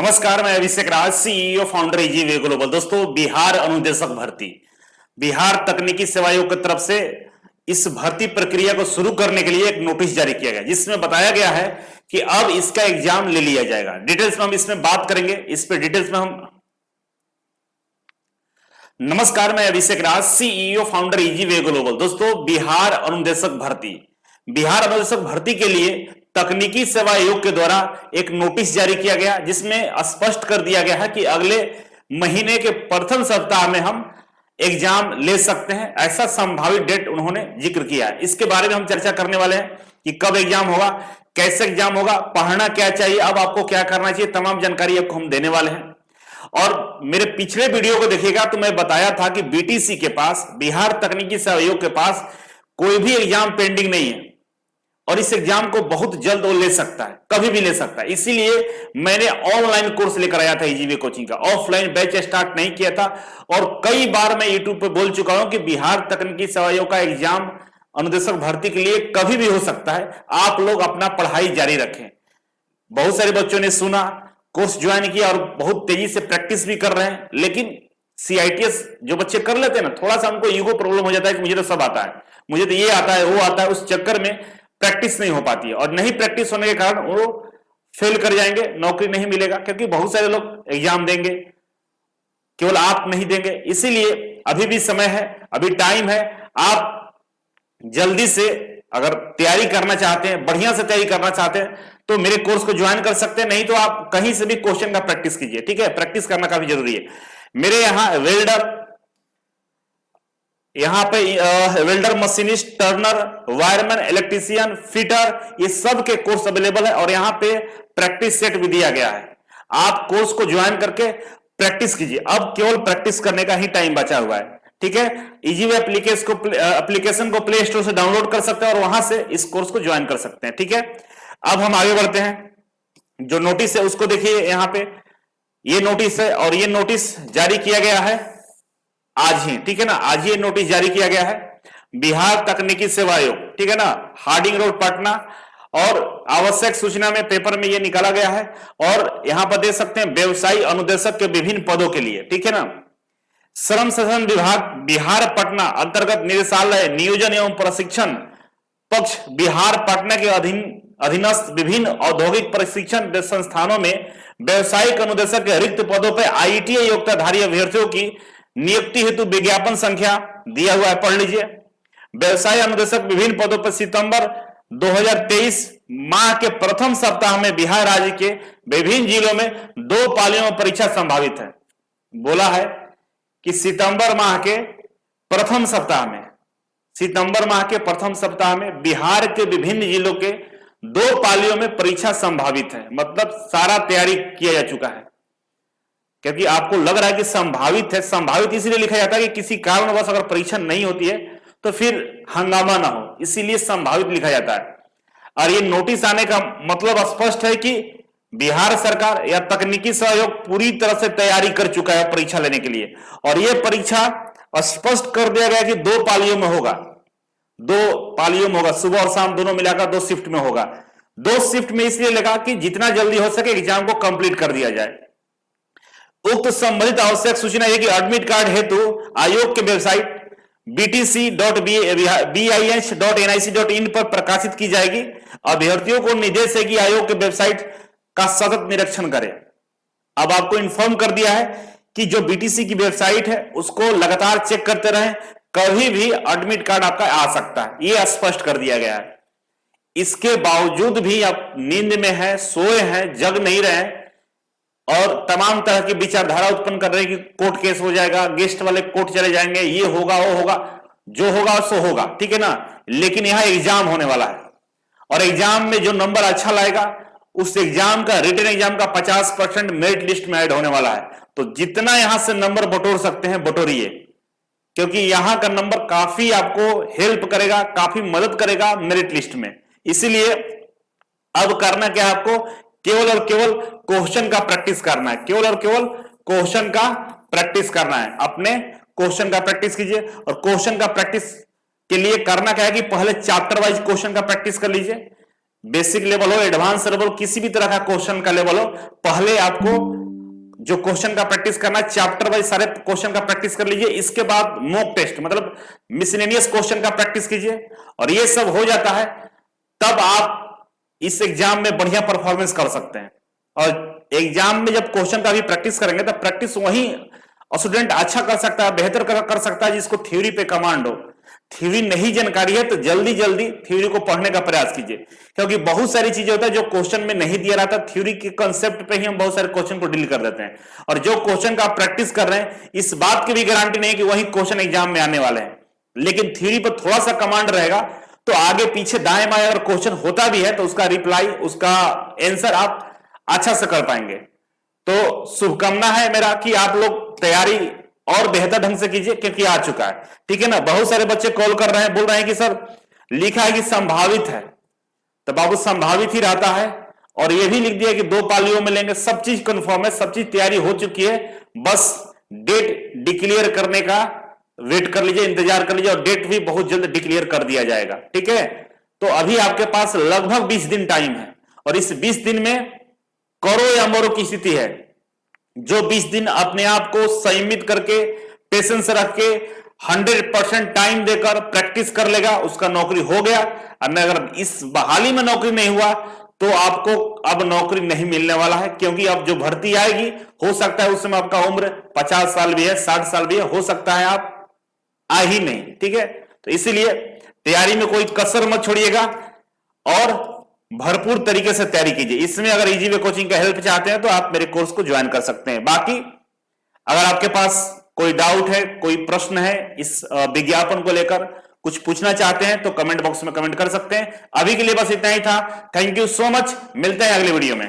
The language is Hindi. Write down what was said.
नमस्कार, मैं अभिषेक राज, सीईओ फाउंडर इजीवे ग्लोबल। दोस्तों, बिहार अनुदेशक भर्ती, बिहार तकनीकी सेवा आयोग की तरफ से इस भर्ती प्रक्रिया को शुरू करने के लिए एक नोटिस जारी किया गया, जिसमें बताया गया है कि अब इसका एग्जाम ले लिया जाएगा। डिटेल्स में हम इसमें बात करेंगे। इस पे डिटेल्स में हम नमस्कार, मैं अभिषेक राज, सीईओ फाउंडर इजीवे ग्लोबल। दोस्तों, बिहार अनुदेशक भर्ती, बिहार अनुदेशक भर्ती के लिए तकनीकी सेवा आयोग के द्वारा एक नोटिस जारी किया गया, जिसमें स्पष्ट कर दिया गया है कि अगले महीने के प्रथम सप्ताह में हम एग्जाम ले सकते हैं। ऐसा संभावित डेट उन्होंने जिक्र किया है। इसके बारे में हम चर्चा करने वाले हैं कि कब एग्जाम होगा, कैसे एग्जाम होगा, पढ़ना क्या चाहिए, अब आपको क्या करना चाहिए, तमाम जानकारी आपको हम देने वाले हैं। और मेरे पिछले वीडियो को देखिएगा तो मैं बताया था कि बीटीसी के पास, बिहार तकनीकी सेवा आयोग के पास कोई भी एग्जाम पेंडिंग नहीं है और इस एग्जाम को बहुत जल्द वो ले सकता है, कभी भी ले सकता है। इसीलिए मैंने ऑनलाइन कोर्स लेकर आया था इजीवे कोचिंग का, ऑफलाइन बैच स्टार्ट नहीं किया था। और कई बार मैं यूट्यूब पे बोल चुका हूं कि बिहार तकनीकी सेवा आयोग का एग्जाम अनुदेशक भर्ती के लिए कभी भी हो सकता है। आप लोग अपना पढ़ाई जारी रखें। बहुत सारे बच्चों ने सुना, कोर्स ज्वाइन किया और बहुत तेजी से प्रैक्टिस भी कर रहे हैं, लेकिन सीआईटीएस जो बच्चे कर लेते हैं ना, थोड़ा सा उनको ईगो प्रॉब्लम हो जाता है कि मुझे तो सब आता है, मुझे तो ये आता है, वो आता है। उस चक्कर में प्रैक्टिस नहीं हो पाती है और नहीं प्रैक्टिस होने के कारण वो फेल कर जाएंगे, नौकरी नहीं मिलेगा। क्योंकि बहुत सारे लोग एग्जाम देंगे, केवल आप नहीं देंगे। इसीलिए अभी भी समय है, अभी टाइम है। आप जल्दी से अगर तैयारी करना चाहते हैं, बढ़िया से तैयारी करना चाहते हैं, तो मेरे कोर्स को ज्वाइन कर सकते हैं। नहीं तो आप कहीं से भी क्वेश्चन का प्रैक्टिस कीजिए, ठीक है। प्रैक्टिस करना काफी जरूरी है। मेरे यहां वेल्डर, यहां पे welder, machinist, Turner, wireman, electrician, fitter, ये सब के कोर्स अवेलेबल है और यहां पे प्रैक्टिस सेट भी दिया गया है। आप कोर्स को ज्वाइन करके प्रैक्टिस कीजिए। अब केवल प्रैक्टिस करने का ही टाइम बचा हुआ है, ठीक है। इजीवे एप्लीकेशन को प्ले स्टोर से डाउनलोड कर सकते हैं और वहां से इस कोर्स को ज्वाइन कर सकते हैं, ठीक है। अब हम आगे बढ़ते हैं। जो नोटिस है उसको देखिए, यहां पे ये नोटिस है और ये नोटिस जारी किया गया है आज ही, ठीक है ना। आज ही नोटिस जारी किया गया है बिहार तकनीकी सेवा आयोग, ठीक है ना, हार्डिंग रोड, पटना। और आवश्यक सूचना में पेपर में ये निकाला गया है और यहां पर देख सकते हैं व्यवसायी अनुदेशक के विभिन्न पदों के लिए, ठीक है ना। श्रम संसाधन विभाग बिहार पटना अंतर्गत निदेशालय नियोजन एवं प्रशिक्षण पक्ष बिहार पटना के अधीनस्थ विभिन्न औद्योगिक प्रशिक्षण संस्थानों में व्यवसायिक अनुदेशक के रिक्त पदों पर आईटीआई योग्यताधारी अभ्यर्थियों की नियुक्ति हेतु विज्ञापन संख्या दिया हुआ है, पढ़ लीजिए। व्यवसाय अनुदेशक विभिन्न पदों पर सितंबर 2023 माह के प्रथम सप्ताह में बिहार राज्य के विभिन्न जिलों में 2 पालियों में परीक्षा संभावित है। बोला है कि सितंबर माह के प्रथम सप्ताह में, सितंबर माह के प्रथम सप्ताह में बिहार के विभिन्न जिलों के 2 पालियों में परीक्षा संभावित है। मतलब सारा तैयारी किया जा चुका है। क्योंकि आपको लग रहा है कि संभावित है, संभावित इसलिए लिखा जाता है कि किसी कारणवश अगर परीक्षा नहीं होती है तो फिर हंगामा ना हो, इसीलिए संभावित लिखा जाता है। और ये नोटिस आने का मतलब स्पष्ट है कि बिहार सरकार या तकनीकी सेवा आयोग पूरी तरह से तैयारी कर चुका है परीक्षा लेने के लिए। और यह परीक्षा स्पष्ट कर दिया गया कि 2 पालियों में होगा, 2 पालियों में होगा, सुबह और शाम दोनों मिलाकर 2 शिफ्ट में होगा। 2 शिफ्ट में इसलिए लगा कि जितना जल्दी हो सके एग्जाम को कंप्लीट कर दिया जाए। उक्त संबंधित आवश्यक सूचना है कि एडमिट कार्ड हेतु आयोग के वेबसाइट btc.bih.nic.in पर प्रकाशित की जाएगी। अभ्यर्थियों को निर्देश है कि आयोग के वेबसाइट का सतत निरीक्षण करें। अब आपको इन्फॉर्म कर दिया है कि जो बीटीसी की वेबसाइट है उसको लगातार चेक करते रहें, कभी भी एडमिट कार्ड आपका आ सकता है, यह स्पष्ट कर दिया गया है। इसके बावजूद भी आप नींद में हैं, सोए हैं, जग नहीं रहे और तमाम तरह की विचारधारा उत्पन्न कर रहे हैं कि कोर्ट केस हो जाएगा, गेस्ट वाले कोर्ट चले जाएंगे, ये होगा, वो होगा, जो होगा सो होगा, ठीक है ना। लेकिन यहां एग्जाम होने वाला है और एग्जाम में जो नंबर अच्छा लाएगा उस एग्जाम का, रिटन एग्जाम का 50% मेरिट लिस्ट में ऐड होने वाला है। तो जितना यहां से नंबर बटोर सकते हैं बटोरिए, क्योंकि यहां का नंबर काफी आपको हेल्प करेगा, काफी मदद करेगा मेरिट लिस्ट में। इसीलिए अब करना क्या है, आपको केवल और केवल क्वेश्चन का प्रैक्टिस करना है, केवल और केवल क्वेश्चन का प्रैक्टिस करना है। अपने क्वेश्चन का प्रैक्टिस कीजिए और क्वेश्चन का प्रैक्टिस के लिए करना क्या है कि पहले चैप्टर वाइज क्वेश्चन का प्रैक्टिस कर लीजिए। बेसिक लेवल हो, एडवांस लेवल, किसी भी तरह का क्वेश्चन का लेवल हो, पहले आपको जो क्वेश्चन का प्रैक्टिस करना, चैप्टर वाइज सारे क्वेश्चन का प्रैक्टिस कर लीजिए। इसके बाद मॉक टेस्ट मतलब मिसलेनियस क्वेश्चन का प्रैक्टिस कीजिए, और ये सब हो जाता है तब आप इस एग्जाम में बढ़िया परफॉर्मेंस कर सकते हैं। और एग्जाम में जब क्वेश्चन का भी प्रैक्टिस करेंगे तब प्रैक्टिस वही स्टूडेंट अच्छा कर सकता है, बेहतर कर सकता है जिसको थ्योरी पे कमांड हो। थ्योरी नहीं जानकारी है तो जल्दी जल्दी थ्योरी को पढ़ने का प्रयास कीजिए, क्योंकि बहुत सारी चीजें होता है जो क्वेश्चन में नहीं दिया रहता। थ्योरी के कंसेप्ट पे ही हम बहुत सारे क्वेश्चन को डील कर देते हैं, और जो क्वेश्चन का आप प्रैक्टिस कर रहे हैं इस बात की भी गारंटी नहीं कि वही क्वेश्चन एग्जाम में आने वाले हैं। लेकिन थ्योरी पर थोड़ा सा कमांड रहेगा तो आगे पीछे दाएं बाएं अगर क्वेश्चन होता भी है तो उसका रिप्लाई, उसका आंसर आप अच्छा से कर पाएंगे। तो शुभकामना है मेरा कि आप लोग तैयारी और बेहतर ढंग से कीजिए, क्योंकि आ चुका है, ठीक है ना। बहुत सारे बच्चे कॉल कर रहे हैं, बोल रहे हैं कि सर लिखा है कि संभावित है, तो बाबू संभावित ही रहता है। और ये भी लिख दिया कि 2 पालियों में लेंगे। सब चीज कंफर्म है, सब चीज तैयारी हो चुकी है, बस डेट डिक्लेयर करने का वेट कर लीजिए, इंतजार कर लीजिए, और डेट भी बहुत जल्द डिक्लेयर कर दिया जाएगा, ठीक है। तो अभी आपके पास लगभग 20 दिन टाइम है, और इस 20 दिन में करो या मरो की स्थिति है। जो 20 दिन अपने आप को संयमित करके, पेशेंस रख के, 100% टाइम देकर प्रैक्टिस कर लेगा, उसका नौकरी हो गया। अगर इस बहाली में नौकरी नहीं हुआ तो आपको अब नौकरी नहीं मिलने वाला है, क्योंकि अब जो भर्ती आएगी हो सकता है उस समय आपका उम्र 50 साल भी है, 60 साल भी है, हो सकता है आप आ ही नहीं, ठीक है। तो इसीलिए तैयारी में कोई कसर मत छोड़िएगा और भरपूर तरीके से तैयारी कीजिए। इसमें अगर इजी वे कोचिंग का हेल्प चाहते हैं तो आप मेरे कोर्स को ज्वाइन कर सकते हैं। बाकी अगर आपके पास कोई डाउट है, कोई प्रश्न है, इस विज्ञापन को लेकर कुछ पूछना चाहते हैं तो कमेंट बॉक्स में कमेंट कर सकते हैं। अभी के लिए बस इतना ही था। थैंक यू सो मच, मिलते हैं अगले वीडियो में।